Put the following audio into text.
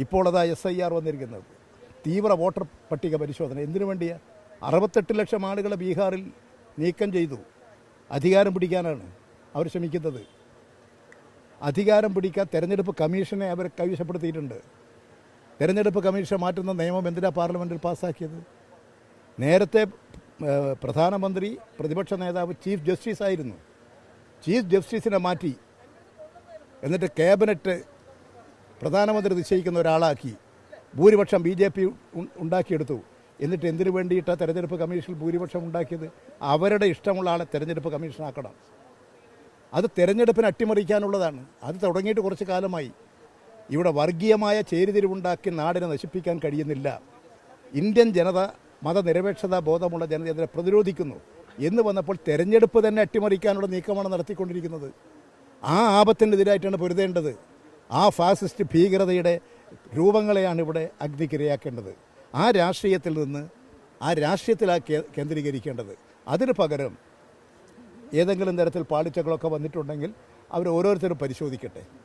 ഇപ്പോൾ അതാ SIR വന്നിരിക്കുന്നത്, തീവ്ര വോട്ടർ പട്ടിക പരിശോധന. എന്തിനു വേണ്ടിയാണ്? 68 ലക്ഷം ആളുകളെ ബീഹാറിൽ നീക്കം ചെയ്തു. അധികാരം പിടിക്കാനാണ് അവർ ശ്രമിക്കുന്നത്. അധികാരം പിടിക്കാൻ തെരഞ്ഞെടുപ്പ് കമ്മീഷനെ അവർ കൈവശപ്പെടുത്തിയിട്ടുണ്ട്. തെരഞ്ഞെടുപ്പ് കമ്മീഷൻ മാറ്റുന്ന നിയമം എന്തിനാണ് പാർലമെൻറ്റിൽ പാസ്സാക്കിയത്? നേരത്തെ പ്രധാനമന്ത്രി, പ്രതിപക്ഷ നേതാവ് ചീഫ് ജസ്റ്റിസ് ആയിരുന്നു. ചീഫ് ജസ്റ്റിസിനെ മാറ്റി എന്നിട്ട് ക്യാബിനറ്റ് പ്രധാനമന്ത്രി നിശ്ചയിക്കുന്ന ഒരാളാക്കി ഭൂരിപക്ഷം BJP ഉണ്ടാക്കിയെടുത്തു. എന്നിട്ട് എന്തിനു വേണ്ടിയിട്ടാണ് തെരഞ്ഞെടുപ്പ് കമ്മീഷനിൽ ഭൂരിപക്ഷം ഉണ്ടാക്കിയത്? അവരുടെ ഇഷ്ടമുള്ള ആളെ തെരഞ്ഞെടുപ്പ് കമ്മീഷനാക്കണം. അത് തെരഞ്ഞെടുപ്പിനെ അട്ടിമറിക്കാനുള്ളതാണ്. അത് തുടങ്ങിയിട്ട് കുറച്ച് കാലമായി. ഇവിടെ വർഗീയമായ ചേരിതിരിവുണ്ടാക്കി നാടിനെ നശിപ്പിക്കാൻ കഴിയുന്നില്ല. ഇന്ത്യൻ ജനത മതനിരപേക്ഷതാ ബോധമുള്ള ജനത അതിനെ പ്രതിരോധിക്കുന്നു എന്ന് വന്നപ്പോൾ തെരഞ്ഞെടുപ്പ് തന്നെ അട്ടിമറിക്കാനുള്ള നീക്കമാണ് നടത്തിക്കൊണ്ടിരിക്കുന്നത്. ആ ആപത്തിനെതിരായിട്ടാണ് പൊരുതേണ്ടത്. ആ ഫാസിസ്റ്റ് ഭീകരതയുടെ രൂപങ്ങളെയാണ് ഇവിടെ അഗ്നിക്കിരയാക്കേണ്ടത്. ആ രാഷ്ട്രീയത്തിൽ നിന്ന് ആ രാഷ്ട്രീയത്തിലാണ് കേന്ദ്രീകരിക്കേണ്ടത്. അതിന് പകരം ഏതെങ്കിലും തരത്തിൽ പാളിച്ചകളൊക്കെ വന്നിട്ടുണ്ടെങ്കിൽ അവർ ഓരോരുത്തരും പരിശോധിക്കട്ടെ.